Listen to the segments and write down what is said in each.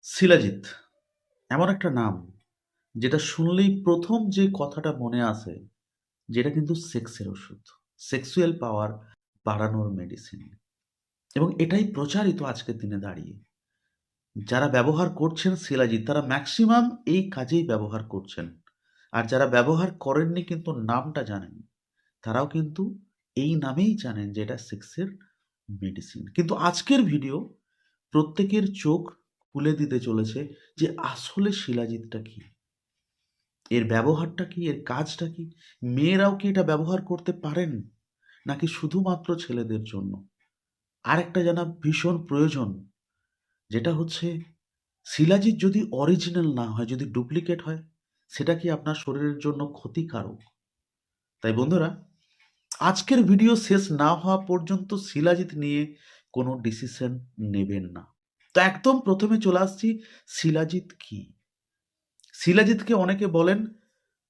শিলাজিৎ এমন একটা নাম যেটা শুনলেই প্রথম যে কথাটা মনে আসে যেটা কিন্তু সেক্সের ওষুধ, সেক্সুয়াল পাওয়ার বাড়ানোর মেডিসিন। এবং এটাই প্রচারিত আজকের দিনে দাঁড়িয়ে। যারা ব্যবহার করছেন শিলাজিৎ তারা ম্যাক্সিমাম এই কাজেই ব্যবহার করছেন। আর যারা ব্যবহার করেননি কিন্তু নামটা জানেন, তারাও কিন্তু এই নামেই জানেন যে এটা সেক্সের মেডিসিন। কিন্তু আজকের ভিডিও প্রত্যেকের চোখ খুলে দিতে চলেছে যে আসলে শিলাজিৎটা কি, এর ব্যবহারটা কি, এর কাজটা কি, মেয়েরাও কি এটা ব্যবহার করতে পারেন নাকি শুধুমাত্র ছেলেদের জন্য। আর একটা জানা ভীষণ প্রয়োজন, যেটা হচ্ছে শিলাজিৎ যদি অরিজিনাল না হয়, যদি ডুপ্লিকেট হয়, সেটা কি আপনার শরীরের জন্য ক্ষতিকারক। তাই বন্ধুরা, আজকের ভিডিও শেষ না হওয়া পর্যন্ত শিলাজিৎ নিয়ে কোনো ডিসিশন নেবেন না। তো একদম প্রথমে চলে আসছি, শিলাজিৎ কি। শিলাজিৎকে অনেকে বলেন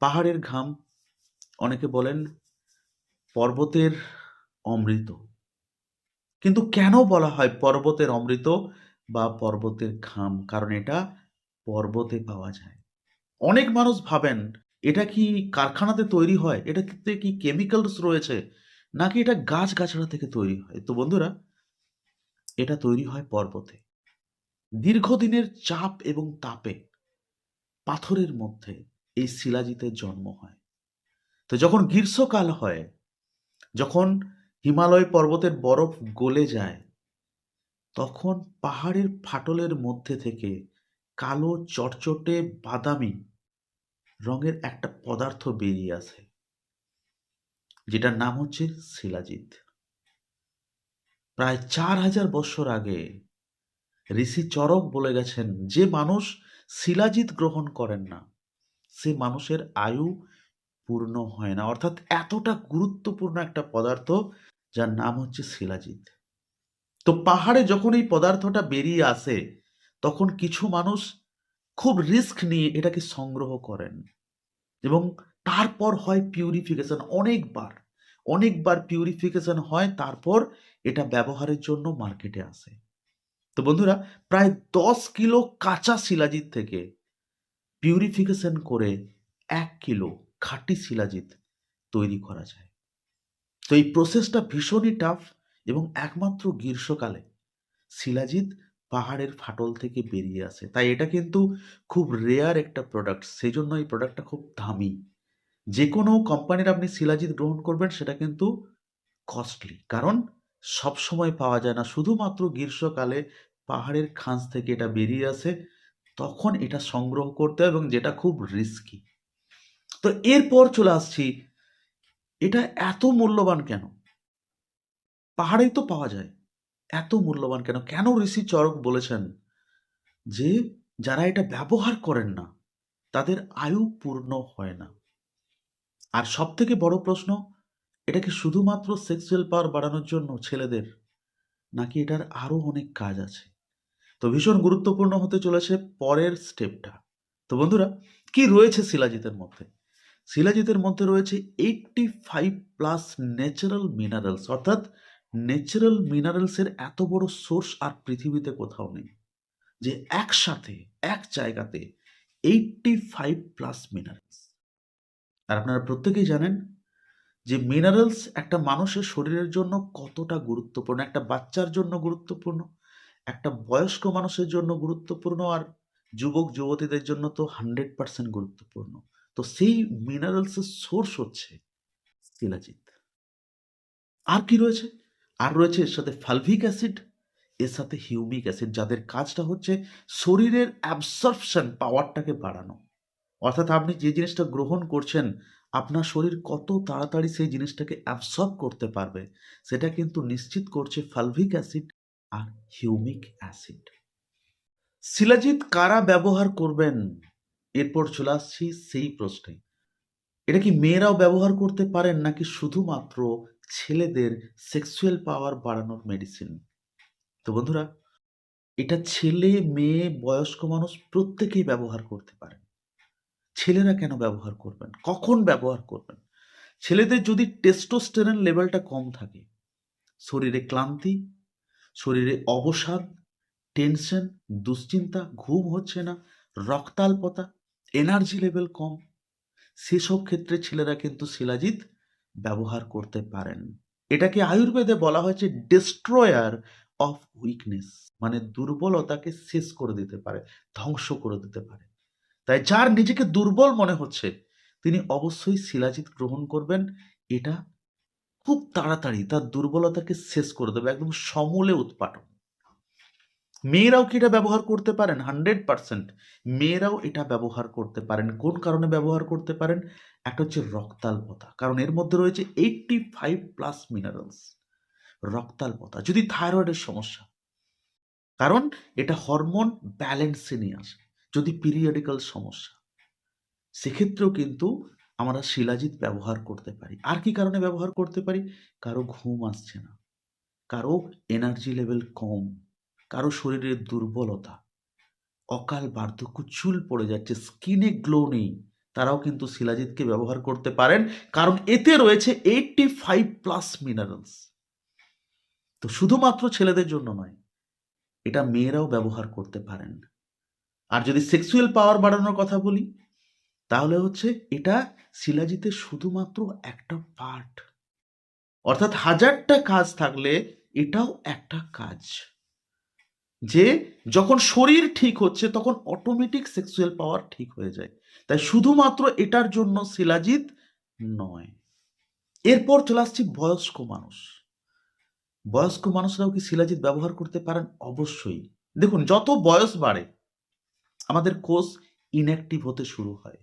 পাহাড়ের ঘাম, অনেকে বলেন পর্বতের অমৃত। কিন্তু কেন বলা হয় পর্বতের অমৃত বা পর্বতের ঘাম? কারণ এটা পর্বতে পাওয়া যায়। অনেক মানুষ ভাবেন এটা কি কারখানাতে তৈরি হয়, এটাতে কি কেমিক্যালস রয়েছে, নাকি এটা গাছগাছড়া থেকে তৈরি হয়। তো বন্ধুরা, এটা তৈরি হয় পর্বতে। দীর্ঘদিনের চাপ এবং তাপে পাথরের মধ্যে এই শিলাজিতের জন্ম হয়। তো যখন গ্রীষ্মকাল হয়, যখন হিমালয় পর্বতের বরফ গলে যায়, তখন পাহাড়ের ফাটলের মধ্যে থেকে কালো চটচটে বাদামি রঙের একটা পদার্থ বেরিয়ে আসে, যেটার নাম হচ্ছে শিলাজিৎ। প্রায় 4000 বছর আগে ঋষি চরক বলে গেছেন, যে মানুষ শিলাজিৎ গ্রহণ করেন না সে মানুষের আয়ু পূর্ণ হয় না। অর্থাৎ এতটা গুরুত্বপূর্ণ একটা পদার্থ যার নাম হচ্ছে শিলাজিৎ। তো পাহাড়ে যখন এই পদার্থটা বেরিয়ে আসে, তখন কিছু মানুষ খুব রিস্ক নিয়ে এটাকে সংগ্রহ করেন এবং তারপর হয় পিউরিফিকেশন। অনেকবার অনেকবার পিউরিফিকেশন হয়, তারপর এটা ব্যবহারের জন্য মার্কেটে আসে। তো বন্ধুরা, প্রায় 10 কিলো কাঁচা শিলাজিৎ থেকে পিউরিফিকেশন করে 1 কিলো খাঁটি শিলাজিৎ তৈরি করা যায়। তো এই প্রসেসটা ভীষণই টাফ এবং একমাত্র গ্রীষ্মকালে শিলাজিৎ পাহাড়ের ফাটল থেকে বেরিয়ে আসে। তাই এটা কিন্তু খুব রেয়ার একটা প্রোডাক্ট, সেই জন্য এই প্রোডাক্টটা খুব দামি। যে কোনো কোম্পানির আপনি শিলাজিৎ গ্রহণ করবেন সেটা কিন্তু কস্টলি, কারণ সব সময় পাওয়া যায় না। শুধুমাত্র গ্রীষ্মকালে পাহাড়ের খাঁজ থেকে এটা বেরিয়ে আসে, তখন এটা সংগ্রহ করতে হয় এবং যেটা খুব রিস্কি। তো এরপর চলে আসছি, এটা এত মূল্যবান কেন? পাহাড়েই তো পাওয়া যায়, এত মূল্যবান কেন? কেন ঋষি চরক বলেছেন যে যারা এটা ব্যবহার করেন না তাদের আয়ু পূর্ণ হয় না? আর সব থেকে বড় প্রশ্ন, এটা কি শুধুমাত্র সেক্সুয়াল পাওয়ার বাড়ানোর জন্য ছেলেদের, নাকি এটার আরো অনেক কাজ আছে? তো ভীষণ গুরুত্বপূর্ণ হতে চলেছে পরের স্টেপটা। তো বন্ধুরা, কি রয়েছে শিলাজিতের মধ্যে? শিলাজিতের মধ্যে রয়েছে 85+ ন্যাচারাল মিনারেলস। অর্থাৎ ন্যাচারাল মিনারেলসের এত বড় সোর্স আর পৃথিবীতে কোথাও নেই, যে একসাথে এক জায়গাতে 85+ মিনারেলস। আর আপনারা প্রত্যেকেই জানেন যে মিনারেলস একটা মানুষের শরীরের জন্য কতটা গুরুত্বপূর্ণ। একটা বাচ্চার জন্য গুরুত্বপূর্ণ, একটা বয়স্ক মানুষের জন্য গুরুত্বপূর্ণ, আর যুবক যুবতীদের জন্য তো 100% গুরুত্বপূর্ণ। তো সেই মিনারেলসের সোর্স হচ্ছে শিলাজিৎ। আর কি রয়েছে? আর রয়েছে এর সাথে ফালভিক অ্যাসিড, এর সাথে হিউমিক অ্যাসিড, যাদের কাজটা হচ্ছে শরীরের অ্যাবসর্পশন পাওয়ারটাকে বাড়ানো। অর্থাৎ আপনি যে জিনিসটা গ্রহণ করছেন, আপনার শরীর কত তাড়াতাড়ি সেই জিনিসটাকে অ্যাবসর্ব করতে পারবে, সেটা কিন্তু নিশ্চিত করছে ফালভিক অ্যাসিড আর হিউমিক অ্যাসিড। শিলাজিৎ কারা ব্যবহার করবেন? এরপর চলে আসছি সেই প্রশ্নে, এটা কি মেয়েরাও ব্যবহার করতে পারেন নাকি শুধুমাত্র ছেলেদের সেক্সুয়াল পাওয়ার বাড়ানোর মেডিসিন? তো বন্ধুরা, এটা ছেলে মেয়ে বয়স্ক মানুষ প্রত্যেকেই ব্যবহার করতে পারেন। ছেলেরা কেন ব্যবহার করবেন, কখন ব্যবহার করবেন? ছেলেদের যদি টেস্টোস্টেরন লেভেলটা কম থাকে, শরীরে ক্লান্তি, শরীরে অবসাদ, টেনশন, দুশ্চিন্তা, ঘুম হচ্ছে না, রক্তাল্পতা, এনার্জি লেভেল কম, সেসব ক্ষেত্রে ছেলেরা কিন্তু শিলাজিৎ ব্যবহার করতে পারেন। এটাকে আয়ুর্বেদে বলা হয়েছে ডেস্ট্রয়ার অফ উইকনেস, মানে দুর্বলতাকে শেষ করে দিতে পারে, ধ্বংস করে দিতে পারে। তাই যার নিজেকে দুর্বল মনে হচ্ছে তিনি অবশ্যই শিলাজিৎ গ্রহণ করবেন। এটা খুব তাড়াতাড়ি তার দুর্বলতাকে শেষ করে দেবে, একদম সমূলে উৎপাটন। মেয়েরাও কি এটা ব্যবহার করতে পারেন? 100% মেয়েরাও এটা ব্যবহার করতে পারেন। কোন কারণে ব্যবহার করতে পারেন? একটা হচ্ছে রক্তাল্পতা, কারণ এর মধ্যে রয়েছে 85+ মিনারেলস। রক্তাল্পতা, যদি থাইরয়েডের সমস্যা, কারণ এটা হরমোন ব্যালেন্সে নিয়ে আসে। যদি পিরিয়ডিক্যাল সমস্যা, সেক্ষেত্রেও কিন্তু আমরা শিলাজিৎ ব্যবহার করতে পারি। আর কি কারণে ব্যবহার করতে পারি? কারো ঘুম আসছে না, কারো এনার্জি লেভেল কম, কারো শরীরের দুর্বলতা, অকাল বার্ধক্য, চুল পড়ে যাচ্ছে, স্কিনে গ্লো নেই, তারাও কিন্তু শিলাজিৎকে ব্যবহার করতে পারেন, কারণ এতে রয়েছে 85+ মিনারেলস। তো শুধুমাত্র ছেলেদের জন্য নয়, এটা মেয়েরাও ব্যবহার করতে পারেন। আর যদি সেক্সুয়াল পাওয়ার বাড়ানোর কথা বলি, তাহলে হচ্ছে এটা শিলাজিতের শুধুমাত্র একটা পার্ট, অর্থাৎ 1000টা কাজ থাকলে এটাও একটা কাজ, যে যখন শরীর ঠিক হচ্ছে তখন অটোমেটিক সেক্সুয়াল পাওয়ার ঠিক হয়ে যায়। তাই শুধুমাত্র এটার জন্য শিলাজিৎ নয়। এরপর চলে আসছি বয়স্ক মানুষ। বয়স্ক মানুষরাও কি শিলাজিৎ ব্যবহার করতে পারেন? অবশ্যই। দেখুন, যত বয়স বাড়ে আমাদের কোষ ইনঅ্যাক্টিভ হতে শুরু হয়,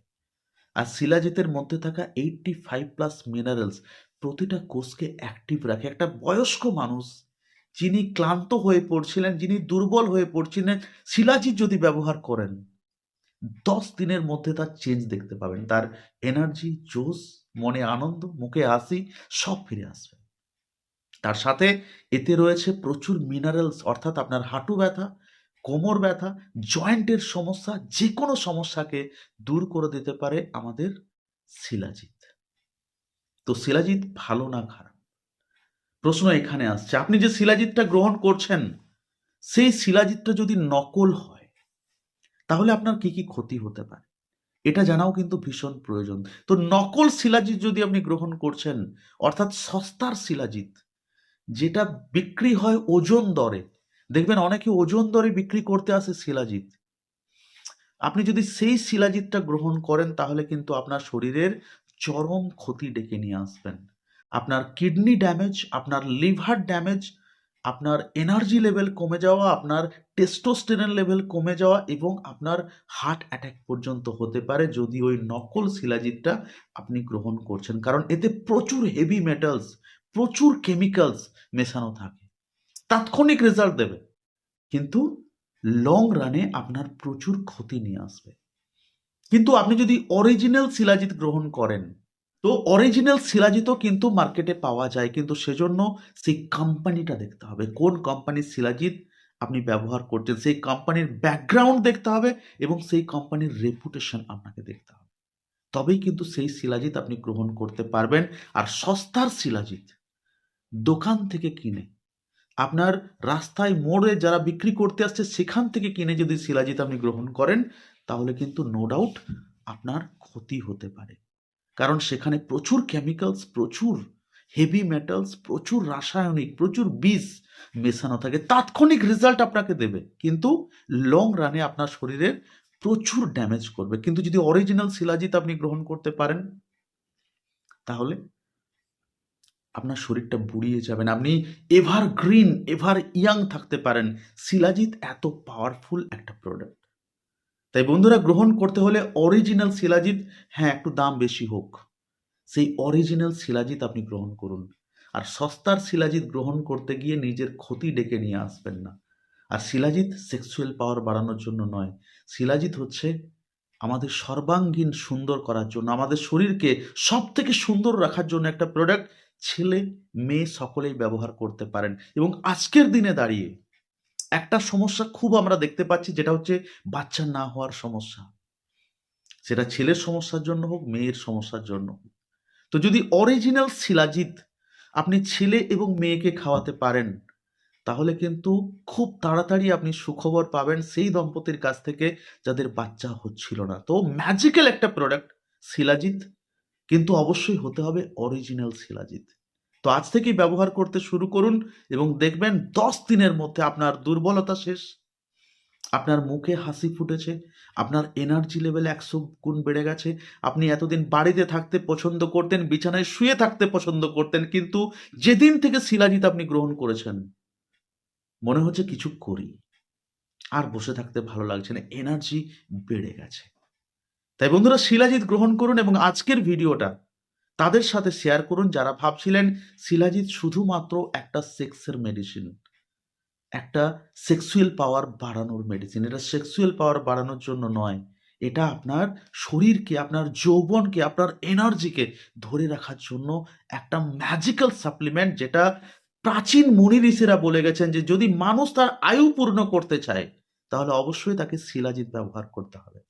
আর শিলাজিতের মধ্যে থাকা 85+ মিনারেলস প্রতিটা কোষকে অ্যাক্টিভ রাখে। একটা বয়স্ক মানুষ যিনি ক্লান্ত হয়ে পড়ছিলেন, যিনি দুর্বল হয়ে পড়ছিলেন, শিলাজিৎ যদি ব্যবহার করেন 10 দিনের মধ্যে তার চেঞ্জ দেখতে পাবেন। তার এনার্জি, জোশ, মনে আনন্দ, মুখে হাসি সব ফিরে আসবে। তার সাথে এতে রয়েছে প্রচুর মিনারেলস, অর্থাৎ আপনার হাঁটু ব্যথা, কোমর ব্যথা, জয়েন্টের সমস্যা, যে কোনো সমস্যাকে দূর করে দিতে পারে আমাদের শিলাজিৎ। তো শিলাজিৎ ভালো না খারাপ, প্রশ্ন এখানে আসছে। আপনি যে শিলাজিৎটা গ্রহণ করছেন, সেই শিলাজিৎটা যদি নকল হয় তাহলে আপনার কি কি ক্ষতি হতে পারে, এটা জানাও কিন্তু ভীষণ প্রয়োজন। তো নকল শিলাজিৎ যদি আপনি গ্রহণ করছেন, অর্থাৎ সস্তার শিলাজিৎ, যেটা বিক্রি হয় ওজন দরে, দেখবেন অনেকে ওজন দরে বিক্রি করতে আসে শিলাজিৎ, আপনি যদি সেই শিলাজিৎটা গ্রহণ করেন তাহলে কিন্তু আপনার শরীরের চরম ক্ষতি ডেকে নিয়ে আসবেন। আপনার কিডনি ড্যামেজ, আপনার লিভার ড্যামেজ, আপনার এনার্জি লেভেল কমে যাওয়া, আপনার টেস্টোস্টেরন লেভেল কমে যাওয়া এবং আপনার হার্ট অ্যাটাক পর্যন্ত হতে পারে যদি ওই নকল শিলাজিৎটা আপনি গ্রহণ করছেন, কারণ এতে প্রচুর হেভি মেটালস, প্রচুর কেমিক্যালস মেশানো থাকে। তাৎক্ষণিক রেজাল্ট দেবে, কিন্তু লং রানে আপনার প্রচুর ক্ষতি নিয়ে আসবে। কিন্তু আপনি যদি অরিজিনাল শিলাজিৎ গ্রহণ করেন, তো অরিজিনাল শিলাজিৎও কিন্তু মার্কেটে পাওয়া যায়, কিন্তু সেজন্য সেই কোম্পানিটা দেখতে হবে, কোন কোম্পানির শিলাজিৎ আপনি ব্যবহার করছেন, সেই কোম্পানির ব্যাকগ্রাউন্ড দেখতে হবে এবং সেই কোম্পানির রেপুটেশন আপনাকে দেখতে হবে, তবেই কিন্তু সেই শিলাজিৎ আপনি গ্রহণ করতে পারবেন। আর সস্তার শিলাজিৎ দোকান থেকে কিনে, আপনার রাস্তায় মোড়ে যারা বিক্রি করতে আসছে সেখান থেকে কিনে যদি শিলাজিৎ আপনি গ্রহণ করেন, তাহলে কিন্তু নো ডাউট আপনার ক্ষতি হতে পারে, কারণ সেখানে প্রচুর কেমিক্যালস, প্রচুর হেভি মেটালস, প্রচুর রাসায়নিক, প্রচুর বিষ মেশানো থাকে। তাৎক্ষণিক রেজাল্ট আপনাকে দেবে, কিন্তু লং রানে আপনার শরীরের প্রচুর ড্যামেজ করবে। কিন্তু যদি অরিজিনাল শিলাজিৎ আপনি গ্রহণ করতে পারেন, তাহলে আপনার শরীরটা বুড়িয়ে যাবেন, আপনি এভার গ্রিন, এভার ইয়াং থাকতে পারেন। শিলাজিৎ এত পাওয়ারফুল একটা প্রোডাক্ট। তাই বন্ধুরা, গ্রহণ করতে হলে অরিজিনাল শিলাজিৎ, হ্যাঁ একটু দাম বেশি হোক, সেই অরিজিনাল শিলাজিৎ আপনি গ্রহণ করুন। আর সস্তার শিলাজিৎ গ্রহণ করতে গিয়ে নিজের ক্ষতি ডেকে নিয়ে আসবেন না। আর শিলাজিৎ সেক্সুয়াল পাওয়ার বাড়ানোর জন্য নয়, শিলাজিৎ হচ্ছে আমাদের সর্বাঙ্গীন সুন্দর করার জন্য, আমাদের শরীরকে সব থেকে সুন্দর রাখার জন্য একটা প্রোডাক্ট। ছেলে মেয়ে সকলেই ব্যবহার করতে পারেন। এবং আজকের দিনে দাঁড়িয়ে একটা সমস্যা খুব আমরা দেখতে পাচ্ছি, যেটা হচ্ছে বাচ্চা না হওয়ার সমস্যা, সেটা ছেলের সমস্যার জন্য হোক, মেয়ের সমস্যার জন্য হোক। তো যদি অরিজিনাল শিলাজিৎ আপনি ছেলে এবং মেয়েকে খাওয়াতে পারেন, তাহলে কিন্তু খুব তাড়াতাড়ি আপনি সুখবর পাবেন সেই দম্পতির কাছ থেকে যাদের বাচ্চা হচ্ছিল না। তো ম্যাজিক্যাল একটা প্রোডাক্ট শিলাজিৎ, কিন্তু অবশ্যই হতে হবে অরিজিনাল শিলাজিৎ। তো আজ থেকেই ব্যবহার করতে শুরু করুন এবং দেখবেন 10 দিনের মধ্যে আপনার দুর্বলতা শেষ, আপনার মুখে হাসি ফুটেছে, আপনার এনার্জি লেভেল 100 গুণ বেড়ে গেছে। আপনি এতদিন বাড়িতে থাকতে পছন্দ করতেন, বিছানায় শুয়ে থাকতে পছন্দ করতেন, কিন্তু যেদিন থেকে শিলাজিৎ আপনি গ্রহণ করেছেন মনে হচ্ছে কিছু করি, আর বসে থাকতে ভালো লাগছে না, এনার্জি বেড়ে গেছে। তাই বন্ধুরা শিলাজিৎ গ্রহণ করুন এবং আজকের ভিডিওটা তাদের সাথে শেয়ার করুন যারা ভাবছিলেন শিলাজিৎ শুধুমাত্র একটা সেক্সের মেডিসিন, একটা সেক্সুয়াল পাওয়ার বাড়ানোর মেডিসিন। এটা সেক্সুয়াল পাওয়ার বাড়ানোর জন্য নয়, এটা আপনার শরীরকে, আপনার যৌবনকে, আপনার এনার্জিকে ধরে রাখার জন্য একটা ম্যাজিক্যাল সাপ্লিমেন্ট, যেটা প্রাচীন মুনি ঋষিরা বলে গেছেন যে যদি মানুষ তার আয়ু পূর্ণ করতে চায় তাহলে অবশ্যই তাকে শিলাজিৎ ব্যবহার করতে হবে।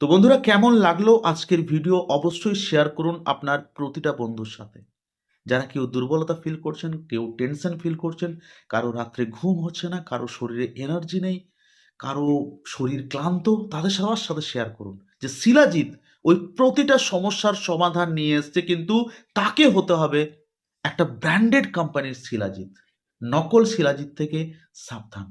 তো বন্ধুরা, কেমন লাগলো আজকের ভিডিও অবশ্যই শেয়ার করুন আপনার প্রতিটা বন্ধুর সাথে। যারা কেউ দুর্বলতা ফিল করছেন, কেউ টেনশন ফিল করছেন, কারো রাত্রে ঘুম হচ্ছে না, কারো শরীরে এনার্জি নেই, কারো শরীর ক্লান্ত, তাদের সবার সাথে শেয়ার করুন যে শিলাজিৎ ওই প্রতিটা সমস্যার সমাধান নিয়ে এসছে, কিন্তু তাকে হতে হবে একটা ব্র্যান্ডেড কোম্পানির শিলাজিৎ। নকল শিলাজিৎ থেকে সাবধান।